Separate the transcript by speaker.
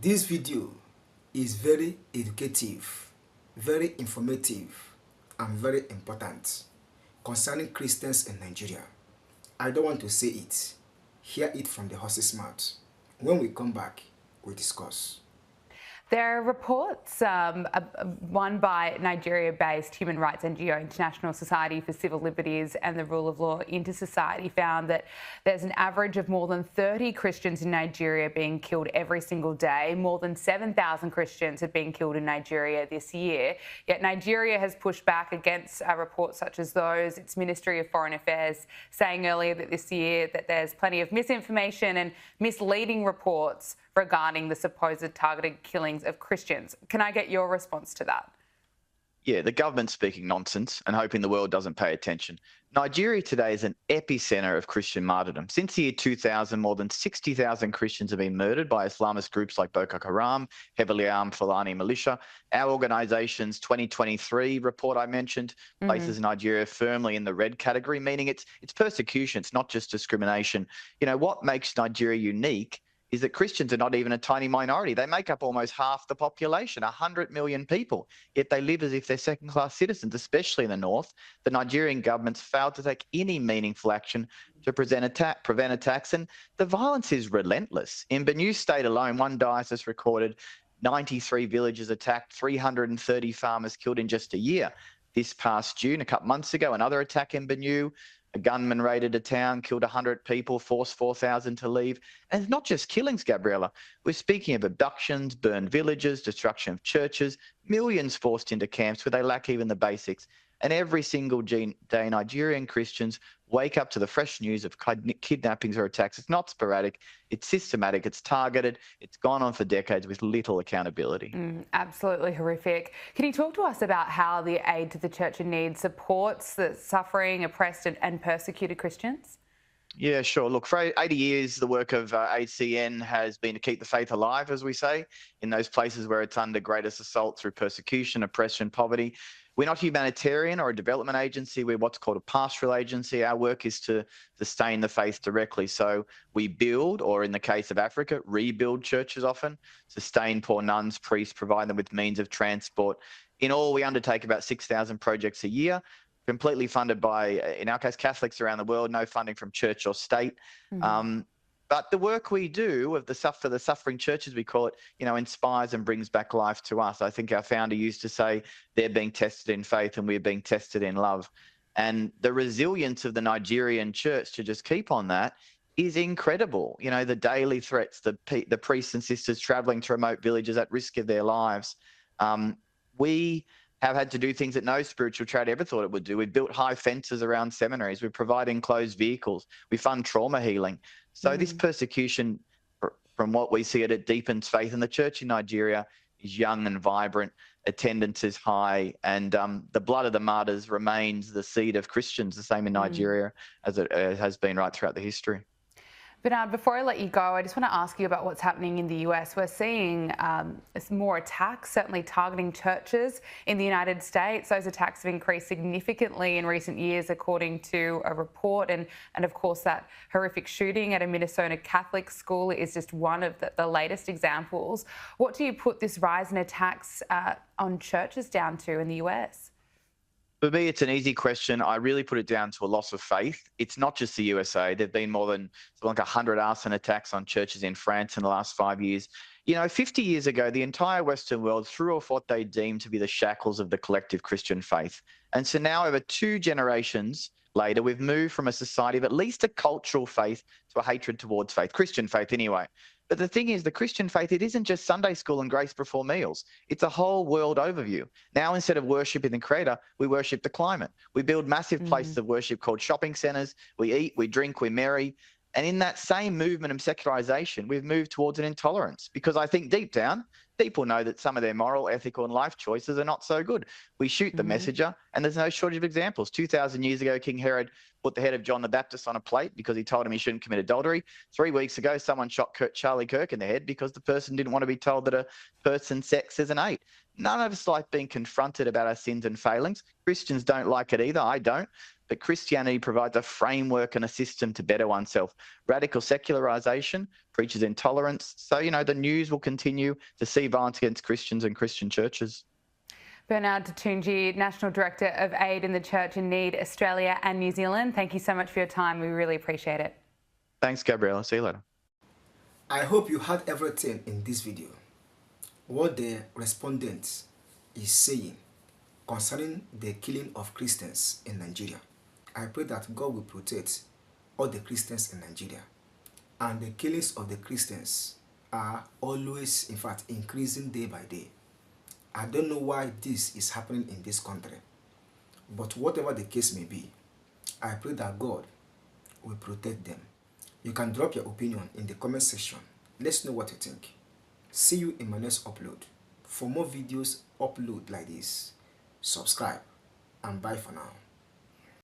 Speaker 1: This video is very educative, very informative, and very important concerning Christians in Nigeria. I don't want to say it. Hear it from the horse's mouth. When we come back, we discuss.
Speaker 2: There are reports, one by Nigeria-based human rights NGO International Society for Civil Liberties and the Rule of Law Inter-Society, found that there's an average of more than 30 Christians in Nigeria being killed every single day. More than 7,000 Christians have been killed in Nigeria this year. Yet Nigeria has pushed back against reports such as those. Its Ministry of Foreign Affairs saying earlier that this year that there's plenty of misinformation and misleading reports regarding the supposed targeted killings of Christians. Can I get your response to that?
Speaker 3: Yeah, the government's speaking nonsense and hoping the world doesn't pay attention. Nigeria today is an epicenter of Christian martyrdom. Since the year 2000, more than 60,000 Christians have been murdered by Islamist groups like Boko Haram, heavily armed Fulani militia. Our organisation's 2023 report I mentioned places Nigeria firmly in the red category, meaning it's persecution, it's not just discrimination. You know, what makes Nigeria unique is that Christians are not even a tiny minority. They make up almost half the population, 100 million people, yet they live as if they're second-class citizens, especially in the north. The Nigerian government's failed to take any meaningful action to prevent attacks, and the violence is relentless. In Benue State alone, one diocese recorded 93 villages attacked, 330 farmers killed in just a year. This past June, a couple months ago, another attack in Benue. A gunman raided a town, killed 100 people, forced 4,000 to leave. And it's not just killings, Gabriella. We're speaking of abductions, burned villages, destruction of churches, millions forced into camps where they lack even the basics. And every single day, Nigerian Christians wake up to the fresh news of kidnappings or attacks. It's not sporadic, it's systematic, it's targeted, it's gone on for decades with little accountability.
Speaker 2: Absolutely horrific. Can you talk to us about how the aid to the Church in Need supports the suffering, oppressed and persecuted Christians?
Speaker 3: Yeah, sure. Look, for 80 years, the work of HCN has been to keep the faith alive, as we say, in those places where it's under greatest assault through persecution, oppression, poverty. We're not humanitarian or a development agency. We're what's called a pastoral agency. Our work is to sustain the faith directly. So we build, or in the case of Africa, rebuild churches often, sustain poor nuns, priests, provide them with means of transport. In all, we undertake about 6,000 projects a year, completely funded by, in our case, Catholics around the world, no funding from church or state. But the work we do for the suffering churches, we call it, inspires and brings back life to us. I think our founder used to say they're being tested in faith and we're being tested in love. And the resilience of the Nigerian church to just keep on that is incredible. You know, the daily threats, the priests and sisters traveling to remote villages at risk of their lives. We have had to do things that no spiritual charity ever thought it would do. We've built high fences around seminaries. We provide enclosed vehicles. We fund trauma healing. So this persecution, from what we see it deepens faith. And the church in Nigeria is young and vibrant. Attendance is high. And the blood of the martyrs remains the seed of Christians, the same in Nigeria as it has been right throughout the history.
Speaker 2: Bernard, before I let you go, I just want to ask you about what's happening in the US. We're seeing more attacks, certainly targeting churches in the United States. Those attacks have increased significantly in recent years, according to a report. And of course, that horrific shooting at a Minnesota Catholic school is just one of the latest examples. What do you put this rise in attacks on churches down to in the US?
Speaker 3: For me, it's an easy question. I really put it down to a loss of faith. It's not just the USA. There have been more than 100 arson attacks on churches in France in the last 5 years. 50 years ago, the entire Western world threw off what they deemed to be the shackles of the collective Christian faith. And so now, over 2 generations later, we've moved from a society of at least a cultural faith to a hatred towards faith, Christian faith anyway. But the thing is, the Christian faith, it isn't just Sunday school and grace before meals. It's a whole world overview. Now, instead of worshiping the Creator, we worship the climate. We build massive places of worship called shopping centres. We eat, we drink, we marry. And in that same movement of secularization, we've moved towards an intolerance, because I think deep down, people know that some of their moral, ethical and life choices are not so good. We shoot the messenger, and there's no shortage of examples. 2,000 years ago, King Herod put the head of John the Baptist on a plate because he told him he shouldn't commit adultery. 3 weeks ago, someone shot Charlie Kirk in the head because the person didn't want to be told that a person's sex is an 8. None of us like being confronted about our sins and failings. Christians don't like it either. I don't. but Christianity provides a framework and a system to better oneself. Radical secularization preaches intolerance. So, the news will continue to see violence against Christians and Christian churches.
Speaker 2: Bernard Tatunji, National Director of Aid in the Church in Need, Australia and New Zealand. Thank you so much for your time. We really appreciate it.
Speaker 3: Thanks, Gabriella. See you later.
Speaker 1: I hope you heard everything in this video. What the respondent is saying concerning the killing of Christians in Nigeria. I pray that God will protect all the Christians in Nigeria. And the killings of the Christians are always, in fact, increasing day by day. I don't know why this is happening in this country. But whatever the case may be, I pray that God will protect them. You can drop your opinion in the comment section. Let's know what you think. See you in my next upload. For more videos upload like this, subscribe and bye for now.